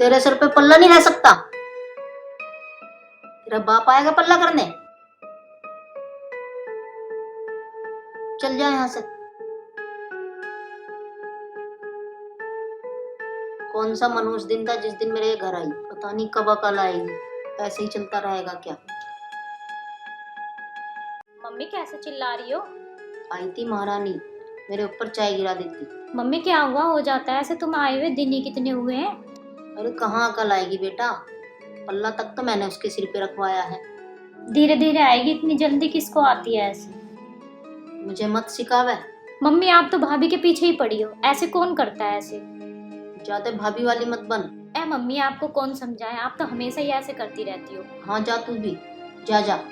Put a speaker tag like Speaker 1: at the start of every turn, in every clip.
Speaker 1: तेरे सिर पे पल्ला नहीं रह सकता। तेरा बाप आएगा पल्ला करने। चल जा यहाँ से। कौन सा मनहूस दिन था जिस दिन मेरे घर आई, पता नहीं कब अकल आएगी। ऐसे ही चलता रहेगा क्या?
Speaker 2: मम्मी कैसे चिल्ला रही हो?
Speaker 1: आई थी महारानी, मेरे ऊपर चाय गिरा देती।
Speaker 2: मम्मी क्या हुआ? हो जाता है ऐसे, तुम आए हुए दिन ही कितने हुए हैं।
Speaker 1: अरे कहाँ अकल आएगी बेटा, पल्ला तक तो मैंने उसके सिर पे रखवाया है।
Speaker 2: धीरे धीरे आएगी, इतनी जल्दी किसको आती है ऐसे?
Speaker 1: मुझे मत सिखावे।
Speaker 2: मम्मी आप तो भाभी के पीछे ही पड़ी हो, ऐसे कौन करता है ऐसे?
Speaker 1: ज्यादा भाभी वाली मत बन।
Speaker 2: ए मम्मी आपको कौन समझाए, आप तो हमेशा ही ऐसे करती रहती हो।
Speaker 1: हाँ जा तू भी, जा जा।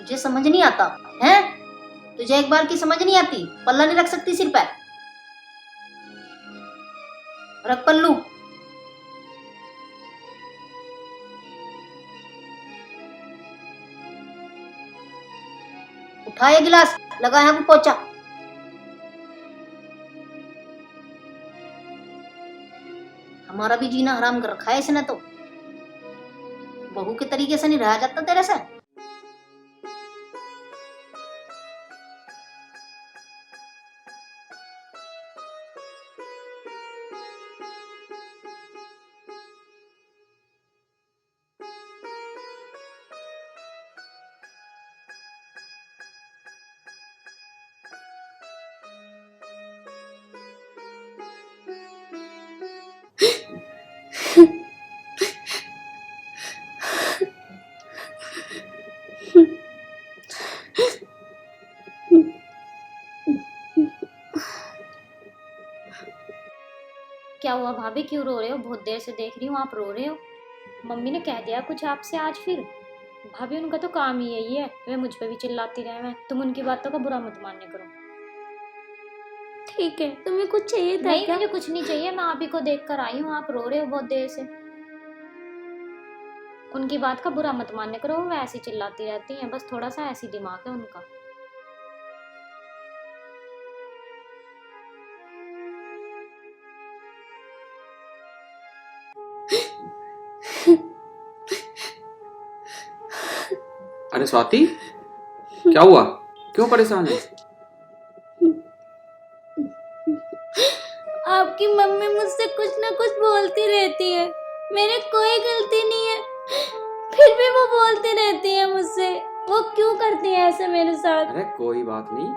Speaker 1: तुझे समझ नहीं आता है? तुझे एक बार की समझ नहीं आती? पल्ला नहीं रख सकती सिर पे? रख पल्लू। उठा ये गिलास, लगा है वो पोछा। हमारा भी जीना हराम कर रखा है इसने तो। बहू के तरीके से नहीं रहा जाता तेरे से।
Speaker 2: क्या हुआ भाभी, क्यों रो रहे हो? बहुत देर से देख रही हूँ आप रो रहे हो। मम्मी ने कह दिया कुछ आपसे आज फिर? भाभी उनका तो काम ही यही है, वे मुझ पे भी चिल्लाती रहे। मैं तुम उनकी बातों का बुरा मत मानने करो।
Speaker 3: ठीक है, तुम्हें कुछ चाहिए था
Speaker 2: नहीं
Speaker 3: क्या?
Speaker 2: मुझे कुछ नहीं चाहिए, मैं आप ही को देख कर आई हूँ, आप रो रहे हो बहुत देर से। उनकी बात का बुरा मत मानने करो, वो ऐसी चिल्लाती रहती हैं, बस थोड़ा सा ऐसी दिमाग है उनका।
Speaker 4: अरे स्वाति, क्या हुआ? क्यों परेशान है?
Speaker 3: आपकी मम्मी मुझसे कुछ ना कुछ बोलती रहती है, मेरी कोई गलती नहीं है, फिर भी वो बोलती रहती है मुझसे। वो क्यों करती है ऐसे मेरे साथ?
Speaker 4: अरे कोई बात नहीं,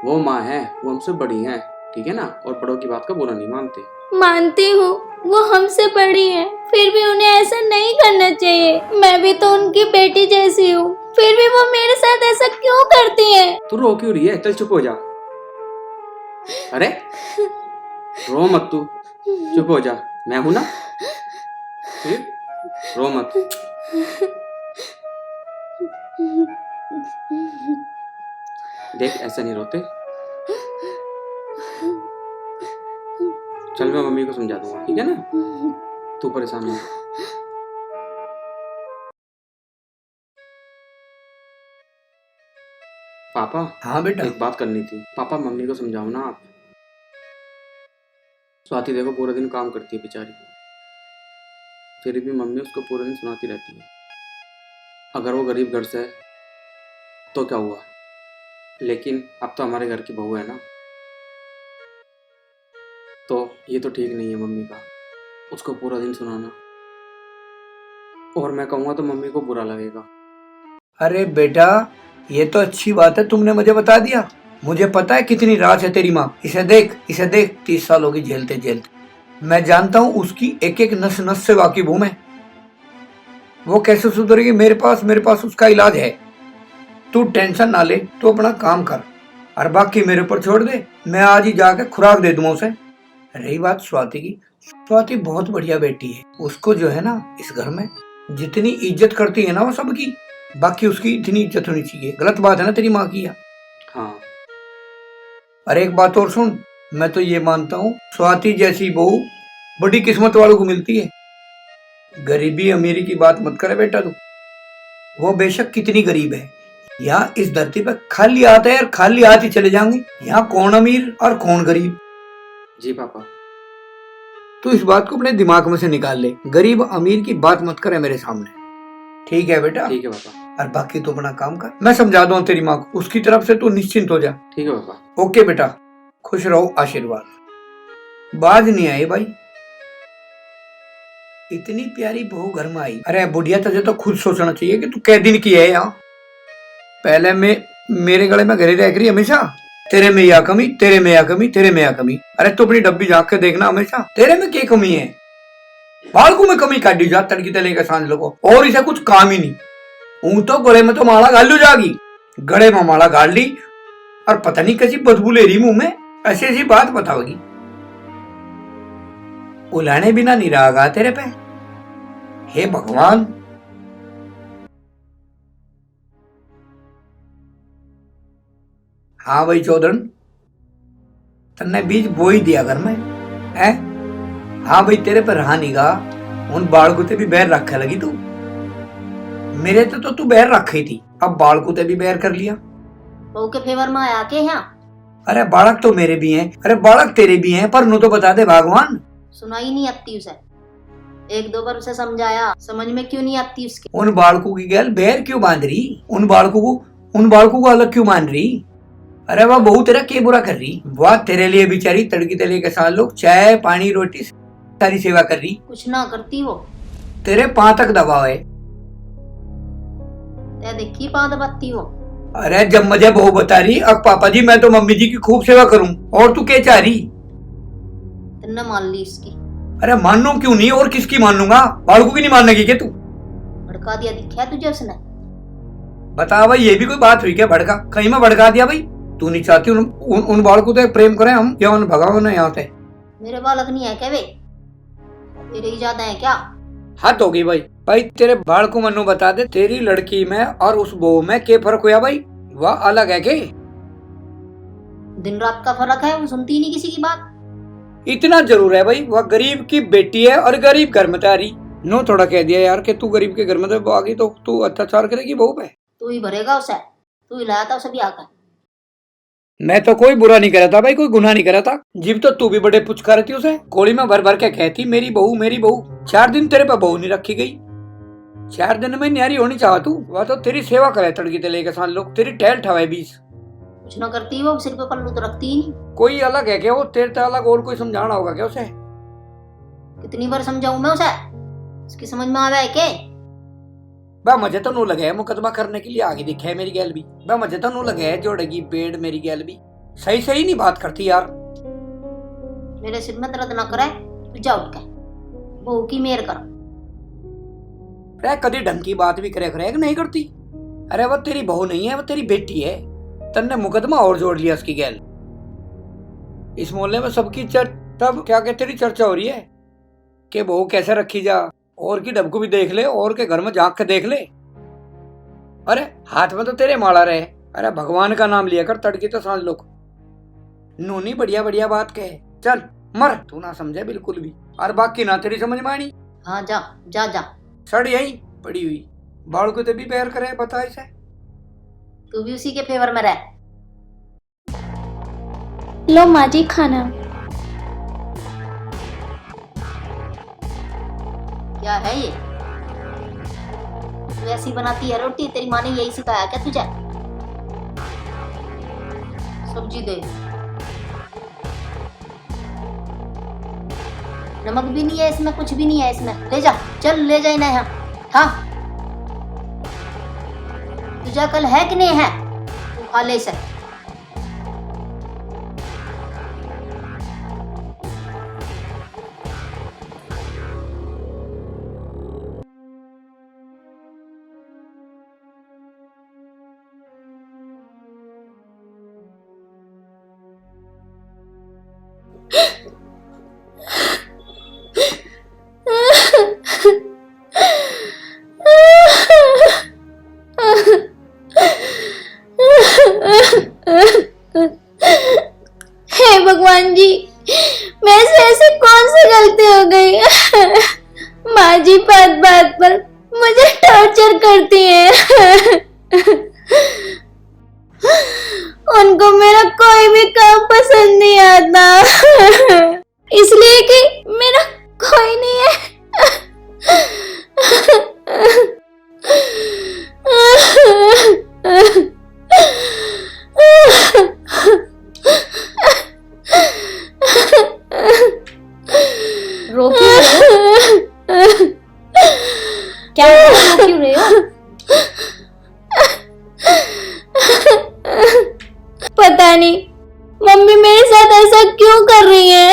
Speaker 4: वो माँ है, वो हमसे बड़ी है, ठीक है ना? और बड़ों की बात का बुरा नहीं मानते।
Speaker 3: मानती हूँ वो हमसे बड़ी है, फिर भी उन्हें ऐसा नहीं करना चाहिए। मैं भी तो उनकी बेटी जैसी हूँ, फिर भी वो मेरे साथ ऐसा क्यों करती है?
Speaker 4: तू रो क्यों रही है? चल चुप हो जा। अरे रो मत तू, चुप हो जा, मैं हूं ना, फिर रो मत। देख ऐसा नहीं रोते। चल मैं मम्मी को समझा दूंगा, ठीक है ना? तू परेशान मत हो। पापा,
Speaker 5: हाँ बेटा।
Speaker 4: एक बात करनी थी। पापा मम्मी को समझाओ ना आप। स्वाति देखो पूरा दिन काम करती है बेचारी, फिर भी मम्मी उसको पूरा दिन सुनाती रहती है। अगर वो गरीब घर से है तो क्या हुआ, लेकिन अब तो हमारे घर की बहू है ना, तो ये तो ठीक नहीं है मम्मी का उसको पूरा दिन सुनाना। और मैं कहूँगा तो मम्मी को बुरा लगेगा।
Speaker 5: अरे बेटा, ये तो अच्छी बात है तुमने मुझे बता दिया। मुझे पता है कितनी राज है तेरी माँ। इसे देख, इसे देख, 30 साल होगी झेलते झेलते। मैं जानता हूँ उसकी एक एक नस नस से वाकिफ हूँ मैं। वो कैसे सुधरेगी? मेरे पास उसका इलाज है। तू टेंशन ना ले, तू अपना काम कर और बाकी मेरे ऊपर छोड़ दे। मैं आज ही जाकर खुराक दे दूंगा उसे। रही बात स्वाति की, स्वाति बहुत बढ़िया बेटी है। उसको जो है ना, इस घर में जितनी इज्जत करती है ना वो सबकी, बाकी उसकी इतनी इज्जत होनी चाहिए। गलत बात है ना तेरी माँ की?
Speaker 4: हाँ
Speaker 5: अरे एक बात और सुन, मैं तो ये मानता हूँ स्वाति जैसी बहू बड़ी किस्मत वालों को मिलती है। गरीबी अमीरी की बात मत करे बेटा तू। वो बेशक कितनी गरीब है, यहाँ इस धरती पे खाली हाथ है और खाली हाथ ही चले जाएंगे। यहाँ कौन अमीर और कौन गरीब।
Speaker 4: जी पापा।
Speaker 5: तू इस बात को अपने दिमाग में से निकाल ले, गरीब अमीर की बात मत करे मेरे सामने। ठीक है बेटा?
Speaker 4: ठीक है पापा।
Speaker 5: और बाकी तो अपना काम कर, मैं समझा दूं तेरी माँ को, उसकी तरफ से तू निश्चिंत हो जा।
Speaker 4: ठीक है पापा।
Speaker 5: ओके बेटा, खुश रहो, आशीर्वाद। बाज नहीं आई भाई, इतनी प्यारी बहू घर में आई। अरे बुढ़िया, तुझे तो खुद सोचना चाहिए कि तू कै दिन की है यहाँ। पहले मेरे गले में घरे रह रही हमेशा, तेरे में या कमी, तेरे में या कमी, तेरे में या कमी। अरे तू अपनी डब्बी झाँक के देखना हमेशा, तेरे में क्या कमी है। बालकू में कमी काटी जा तड़की तले के सांझ लोगों, और इसे कुछ काम ही नहीं। ऊँ तो गले में तो माला गालू जागी, गले में माला गाल ली और पता नहीं कैसी बदबू ले रही मुंह में। ऐसी ऐसी बात बताओगी, उलाने बिना नहीं रहा तेरे पे। हे भगवान। हाँ भाई चौधरी, तन्ने बीज बो ही दिया घर में है। हाँ भाई, तेरे पर रहा नहीं गा, उन बालकू ते भी बैर रखा लगी तू। मेरे तो तू बैर रखी थी, अब बालकू ते भी बैर कर लिया।
Speaker 1: बहू के फेवर में आया के यहाँ।
Speaker 5: अरे बालक तो मेरे भी हैं, अरे बालक तेरे भी हैं, पर नू तो बता दे भगवान।
Speaker 1: सुनाई नहीं आती उसे, एक दो बार उसे समझाया, समझ में क्यों नहीं आती उसके।
Speaker 5: उन बालकों की गैल बैर क्यों बांध रही, उन बालकों को अलग क्यों मान रही। अरे वाह बहू, तेरा क्या बुरा कर रही। वाह, तेरे लिए बेचारी तड़की तले के साथ लोग चाय पानी रोटी सारी सेवा कर रही।
Speaker 1: कुछ ना करती वो,
Speaker 5: तेरे पांव तक दबाव है।
Speaker 1: ते देखी पाँव दबाती वो।
Speaker 5: अरे जब मुझे बहू बता रही, अब पापा जी मैं तो मम्मी जी की खूब सेवा करूं, और तू क्या चाह रही।
Speaker 1: तुमने मान ली इसकी।
Speaker 5: अरे मानू क्यों नहीं, और किसकी मान लूंगा, बालकू की नहीं मानने की क्या तू।
Speaker 1: भड़का दिया दिखा तुझे उसने।
Speaker 5: बता भाई, ये भी कोई बात हुई क्या भड़का, कहीं में भड़का दिया भाई। तू नहीं चाहती उन बालकों से प्रेम करें हम, क्या उन भगाओ ना यहाँ से।
Speaker 1: मेरे बालक नहीं है क्या वे, तेरे ही ज्यादा है क्या।
Speaker 5: हद होगी भाई तेरे बालकों मनु बता दे, तेरी लड़की में और उस बहू में क्या फर्क हुआ भाई। वह अलग है के,
Speaker 1: दिन रात का फर्क है, वो सुनती ही नहीं किसी की बात।
Speaker 5: इतना जरूर है भाई, वह गरीब की बेटी है और गरीब घर में तैयारी। नो थोड़ा कह दिया यार कि तू गरीब के घर में तो आ गई तो तू अत्याचार करेगी बहू पे।
Speaker 1: तू ही भरेगा उसे, तू ही लाया था उसे भी आकर।
Speaker 5: मैं तो कोई बुरा नहीं करा था भाई, कोई गुनाह नहीं करा था। जीव तो तू भी बड़े पुचका रही थी उसे, कोली में भर भर के कहती मेरी बहू मेरी बहू। 4 दिन तेरे पे बहू नहीं रखी गई, 4 दिन में न्यारी होनी चाह तू। वह तो तेरी सेवा करे तड़की तले के साथ लोग, तेरी टहल ठवाए बीस।
Speaker 1: कुछ ना करती वो, सिर पे पल्लू तो रखती ही नहीं।
Speaker 5: कोई अलग है क्या वो, तेरे से अलग और कोई समझाना होगा क्या उसे।
Speaker 1: कितनी बार समझाऊं मैं उसे, उसकी समझ में आवे है के।
Speaker 5: बा मुझे तो नू लगे है मुकदमा करने के लिए आगे दिखे है मेरी गैल भी। बा मुझे तो नू लगे है जोड़ेगी पेड़ मेरी गैल भी। सही नहीं बात करती यार।
Speaker 1: मेरे सिर में दर्द ना करे, तू जा उठ के बहू की मेहर कर।
Speaker 5: अरे कभी ढंग की बात भी करे नहीं करती। अरे वह तेरी बहू नहीं है, वह तेरी बेटी है। तन्ने मुकदमा और जोड़ लिया उसकी गैल। इस मोहल्ले में सबकी तब क्या कहते तेरी चर्चा हो रही है कि बहू कैसे रखी जा, और की डब को भी देख ले, और के घर में झांक के देख ले। अरे हाथ में तो तेरे माला रहे। अरे भगवान का नाम लिया कर तड़के तो सांझ लोग। नूनी बढ़िया बढ़िया बात कहे, चल मर। तू ना समझे बिल्कुल भी, और बाकी ना तेरी समझ में आनी।
Speaker 1: हाँ जा जा जा,
Speaker 5: सड़ यही पड़ी हुई बाल को तो भी पैर करे, बता इसे।
Speaker 1: तू भी उसी के फेवर में रह।
Speaker 3: लो माँ जी खाना।
Speaker 1: क्या है ये, तू ऐसी बनाती है रोटी, तेरी माँ ने यही सिखाया क्या तुझे। सब्जी दे, नमक भी नहीं है इसमें, कुछ भी नहीं है इसमें। ले जा, चल ले जा इन्हें यहाँ। हाँ तुझा कल है कि नहीं है, तू खा ले इसे।
Speaker 3: Ah! गलती हो गई। माँ जी बात बात पर मुझे टॉर्चर करती है। उनको मेरा कोई भी काम पसंद नहीं आता, इसलिए कि मेरा कोई नहीं है।
Speaker 2: रो क्यों रहे हो? क्या रो क्यों रहे हो?
Speaker 3: पता नहीं मम्मी मेरे साथ ऐसा क्यों कर रही है।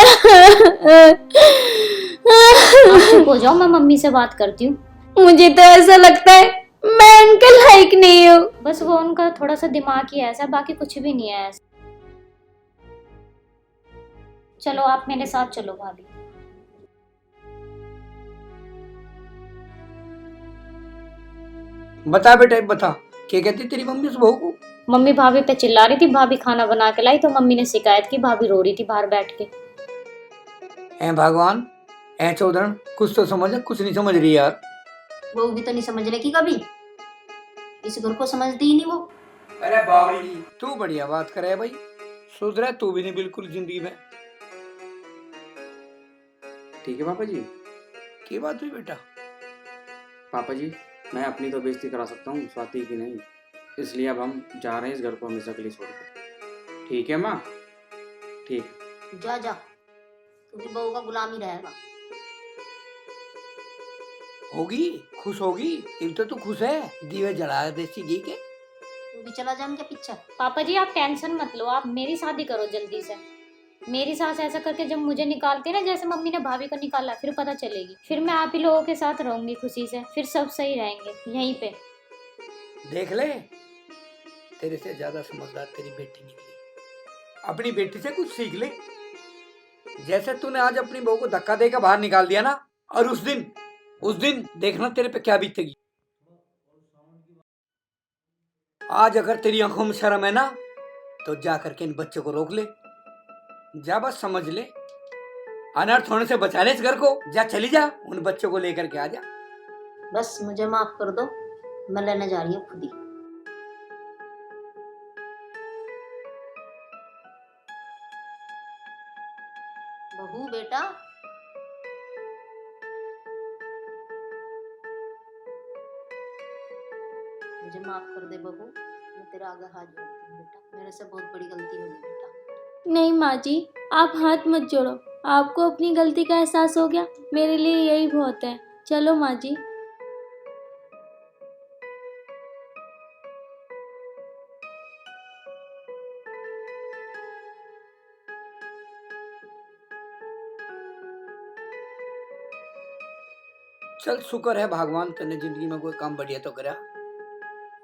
Speaker 2: आप चुप हो जाओ, मैं मम्मी से बात करती हूँ।
Speaker 3: मुझे तो ऐसा लगता है मैं उनके लायक नहीं हूँ।
Speaker 2: बस वो उनका थोड़ा सा दिमाग ही ऐसा, बाकी कुछ भी नहीं है ऐसा। चलो आप मेरे साथ चलो भाभी।
Speaker 5: बता बेटा बता, क्या कहती तेरी मम्मी उस बहू को?
Speaker 2: मम्मी भाभी पे चिल्ला रही थी, भाभी खाना बना के लाई तो मम्मी ने शिकायत की, भाभी रो रही थी बाहर बैठ के।
Speaker 5: ऐ भगवान, ऐ चौधरी, कुछ तो समझ, कुछ नहीं समझ रही यार।
Speaker 1: वो भी तो नहीं समझने की कभी, इस घर को समझती ही नहीं वो।
Speaker 5: अरे बाबरी तू बढ़िया बात करे भाई, सोच रहा है तू भी नहीं बिल्कुल जिंदगी में।
Speaker 4: ठीक है पापा जी।
Speaker 5: क्या बात हुई बेटा?
Speaker 4: पापा जी, मैं अपनी तो बेइज्जती करा सकता हूँ, स्वाति की नहीं। इसलिए अब हम जा रहे हैं इस घर को हमेशा के लिए छोड़कर। ठीक है माँ? ठीक।
Speaker 1: जा जा, तू भी बहू का गुलाम ही रहेगा।
Speaker 5: होगी, खुश होगी। इन तो तू खुश है, दीवे जला देसी घी के।
Speaker 1: तू भी चला जा उनके पीछे।
Speaker 2: पापा जी आप टेंशन मत लो, आप मेरी शादी करो जल्दी से। मेरी सास ऐसा करके जब मुझे निकालती है ना, जैसे मम्मी ने भाभी को निकाला, फिर पता चलेगी। फिर मैं आप ही लोगों के साथ रहूंगी खुशी से, फिर सब सही रहेंगे यहीं पे।
Speaker 5: देख ले, तेरे से ज्यादा समझदार तेरी बेटी निकली। अपनी बेटी से कुछ सीख ले। जैसे तूने आज अपनी बहू को धक्का देकर बाहर निकाल दिया ना, और उस दिन देखना तेरे पे क्या बीतेगी। आज अगर तेरी आंखों में शर्म है ना, तो जा करके इन बच्चों को रोक ले। जा, बस समझ ले, अनर्थ होने से बचा ले इस घर को। जा, चली जा, उन बच्चों को लेकर के आ जा।
Speaker 1: बस मुझे माफ कर दो, मैं लेने जा रही हूँ खुद ही। बहू बेटा, मुझे माफ कर दे बहू, मैं तेरे आगे हाथ जोड़ती हूँ बेटा, मेरे से बहुत बड़ी गलती हो गई बेटा।
Speaker 3: नहीं माँ जी, आप हाथ मत जोड़ो। आपको अपनी गलती का एहसास हो गया, मेरे लिए यही बहुत है। चलो माँ जी।
Speaker 5: चल, शुक्र है भगवान, तन्ने जिंदगी में कोई काम बढ़िया तो करा।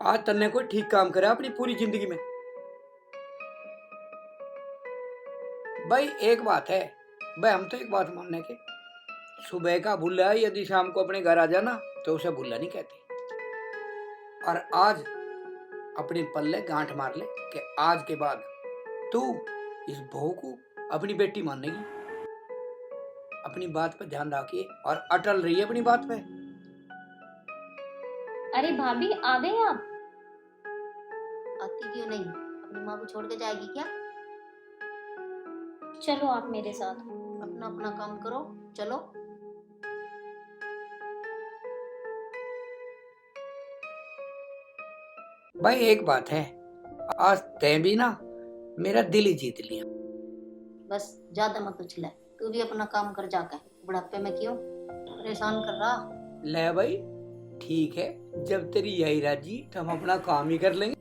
Speaker 5: आज तन्ने कोई ठीक काम करा अपनी पूरी जिंदगी में। भाई एक बात है, भाई हम तो एक बात मानने के, सुबह का भूला यदि शाम को अपने घर आ जाना तो उसे भूला नहीं कहते। और आज अपने पल्ले गांठ मार ले कि आज के बाद तू इस बहू को अपनी बेटी मानेगी। अपनी बात पे ध्यान रखिए और अटल रहिए अपनी बात पे।
Speaker 2: अरे भाभी आ गए आप?
Speaker 1: आती क्यों नहीं? अपनी माँ को छोड़ के जाएगी क्या?
Speaker 2: चलो आप मेरे साथ।
Speaker 1: अपना अपना काम करो, चलो।
Speaker 5: भाई एक बात है, आज तय भी ना मेरा दिल ही जीत लिया।
Speaker 1: बस ज्यादा मत उछले, तू भी अपना काम कर जाकर, बुढ़ापे में क्यों परेशान कर रहा।
Speaker 5: ले भाई, ठीक है, जब तेरी यही राजी तो हम अपना काम ही कर लेंगे।